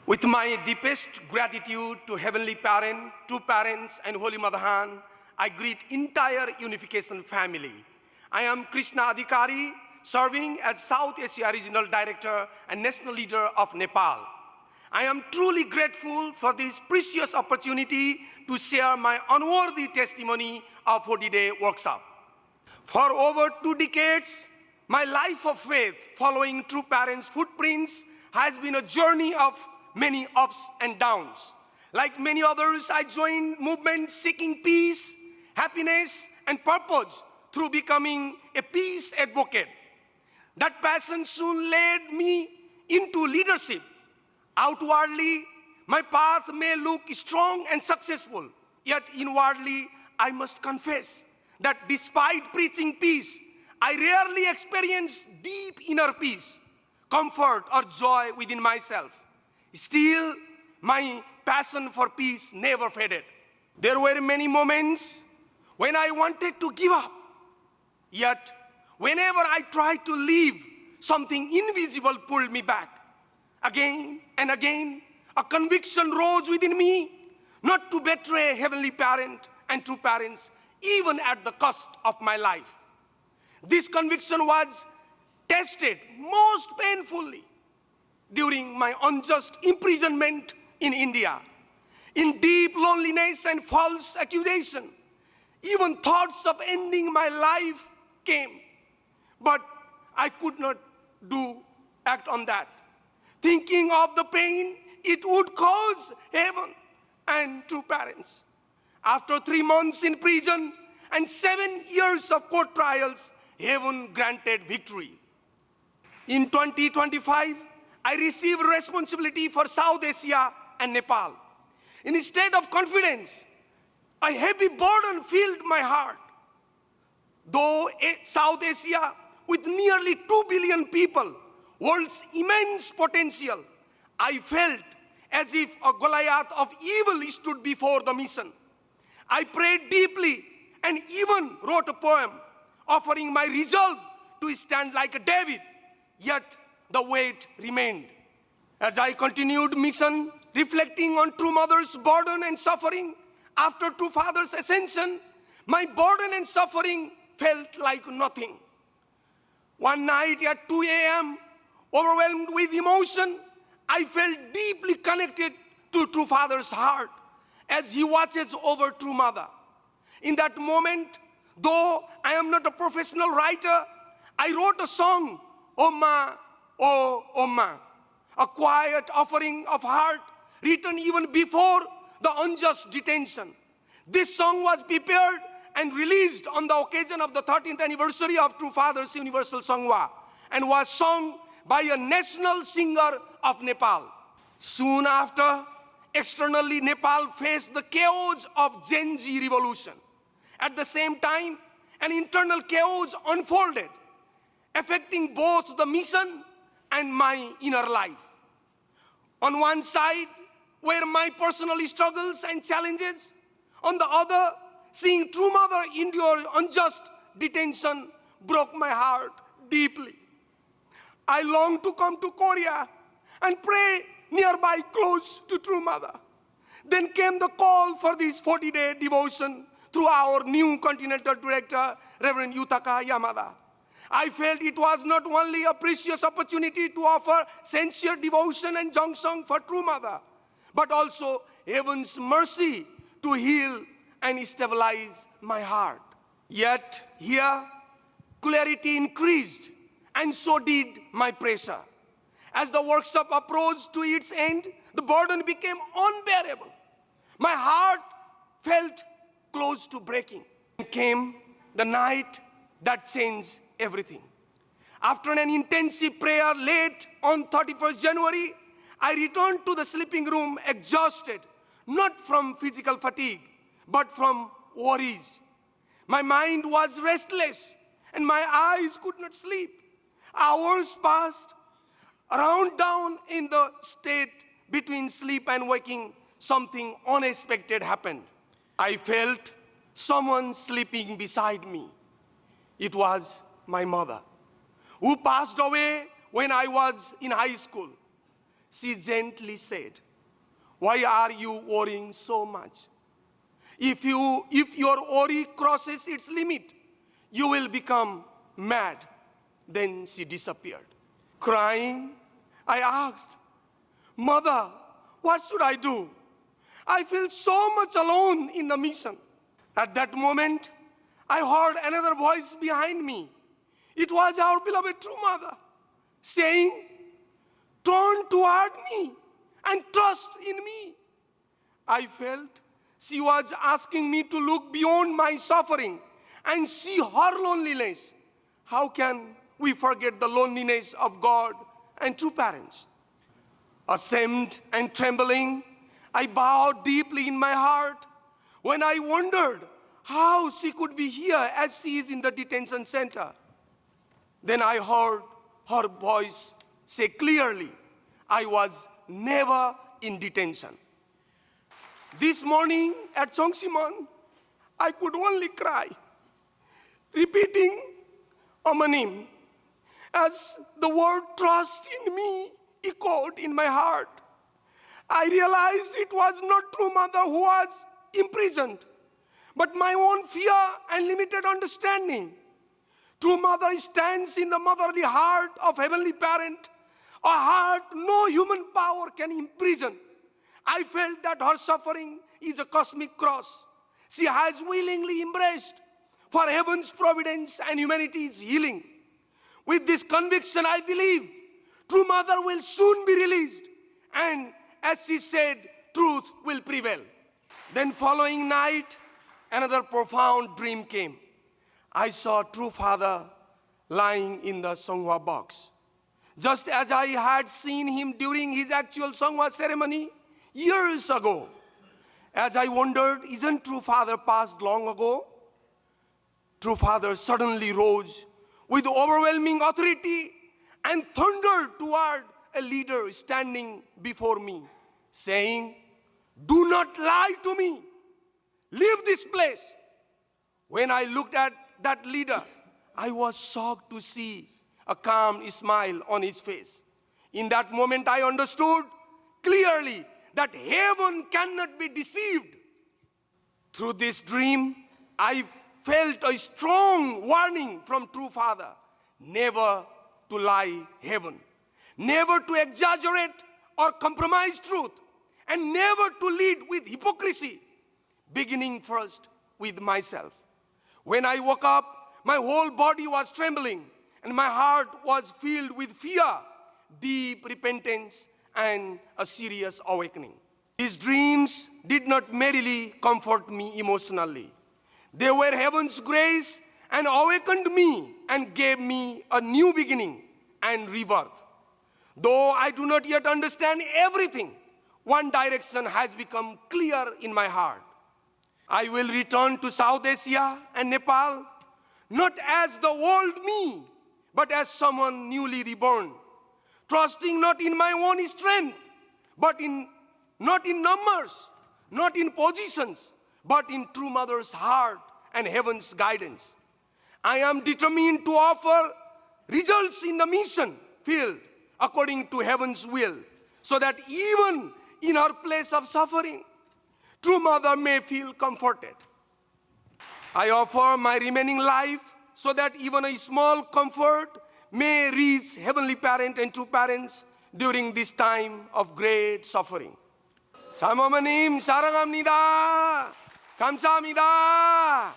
With my deepest gratitude to Heavenly Parent, True Parents, and Holy Mother Han, I greet entire Unification family. I am Krishna Adhikari, serving as South Asia Regional Director and National Leader of Nepal. I am truly grateful for this precious opportunity to share my unworthy testimony of 40-day workshop. For over 2 decades, my life of faith following True Parents' footprints has been a journey of many ups and downs. Like many others, I joined movements seeking peace, happiness, and purpose through becoming a peace advocate. That passion soon led me into leadership. Outwardly, my path may look strong and successful, yet inwardly, I must confess that despite preaching peace, I rarely experienced deep inner peace, comfort, or joy within myself. Still, my passion for peace never faded. There were many moments when I wanted to give up. Yet, whenever I tried to leave, something invisible pulled me back. Again and again, a conviction rose within me not to betray Heavenly Parent and True Parents, even at the cost of my life. This conviction was tested most painfully during my unjust imprisonment in India. In deep loneliness and false accusation, even thoughts of ending my life came, but I could not act on that. Thinking of the pain it would cause Heaven and True Parents. After 3 months in prison and 7 years of court trials, Heaven granted victory. In 2025, I received responsibility for South Asia and Nepal. Instead of confidence, a heavy burden filled my heart. Though South Asia, with nearly 2 billion people, world's immense potential, I felt as if a Goliath of evil stood before the mission. I prayed deeply and even wrote a poem offering my resolve to stand like a David, yet the weight remained. As I continued mission, reflecting on True Mother's burden and suffering, after True Father's ascension, my burden and suffering felt like nothing. One night at 2 a.m., overwhelmed with emotion, I felt deeply connected to True Father's heart as he watches over True Mother. In that moment, though I am not a professional writer, I wrote a song, Oma, Oh Oma, a quiet offering of heart written even before the unjust detention. This song was prepared and released on the occasion of the 13th anniversary of True Father's Universal Sangwa and was sung by a national singer of Nepal. Soon after, externally Nepal faced the chaos of Gen Z revolution. At the same time, an internal chaos unfolded, affecting both the mission and my inner life. On one side were my personal struggles and challenges. On the other, seeing True Mother endure unjust detention broke my heart deeply. I longed to come to Korea and pray nearby close to True Mother. Then came the call for this 40-day devotion through our new Continental Director, Reverend Yutaka Yamada. I felt it was not only a precious opportunity to offer sincere devotion and Jongsong for True Mother, but also Heaven's mercy to heal and stabilize my heart. Yet here, clarity increased, and so did my pressure. As the workshop approached to its end, the burden became unbearable. My heart felt close to breaking. Came the night that changed everything. After an intensive prayer late on 31st January, I returned to the sleeping room exhausted, not from physical fatigue, but from worries. My mind was restless, and my eyes could not sleep. Hours passed. Around down in the state between sleep and waking, something unexpected happened. I felt someone sleeping beside me. It was my mother, who passed away when I was in high school. She gently said, "Why are you worrying so much? If your worry crosses its limit, you will become mad." Then she disappeared. Crying, I asked, "Mother, what should I do? I feel so much alone in the mission." At that moment, I heard another voice behind me. It was our beloved true mother saying, "Turn toward me and trust in me." I felt she was asking me to look beyond my suffering and see her loneliness. How can we forget the loneliness of God and true parents? Ashamed and trembling, I bowed deeply in my heart when I wondered how she could be here as she is in the detention center. Then I heard her voice say clearly, "I was never in detention." This morning at Cheongsimon, I could only cry, repeating Amanim as the word trust in me echoed in my heart. I realized it was not true mother who was imprisoned, but my own fear and limited understanding. True mother stands in the motherly heart of heavenly parent, a heart no human power can imprison. I felt that her suffering is a cosmic cross she has willingly embraced for heaven's providence and humanity's healing. With this conviction, I believe true mother will soon be released, and as she said, truth will prevail. Then following night, another profound dream came. I saw true father lying in the Songhwa box, just as I had seen him during his actual Songhwa ceremony years ago. As I wondered, isn't true father passed long ago? True father suddenly rose with overwhelming authority and thundered toward a leader standing before me, saying, "Do not lie to me. Leave this place." When I looked at that leader, I was shocked to see a calm smile on his face. In that moment, I understood clearly that heaven cannot be deceived. Through this dream, I felt a strong warning from true father, never to lie heaven, never to exaggerate or compromise truth, and never to lead with hypocrisy, beginning first with myself. When I woke up, my whole body was trembling, and my heart was filled with fear, deep repentance, and a serious awakening. These dreams did not merely comfort me emotionally. They were heaven's grace and awakened me and gave me a new beginning and rebirth. Though I do not yet understand everything, one direction has become clear in my heart. I will return to South Asia and Nepal, not as the old me, but as someone newly reborn, trusting not in my own strength, but not in numbers, not in positions, but in true mother's heart and heaven's guidance. I am determined to offer results in the mission field according to heaven's will, so that even in her place of suffering, true mother may feel comforted. I offer my remaining life so that even a small comfort may reach heavenly parent and true parents during this time of great suffering. 참 어머님 사랑합니다. 감사합니다.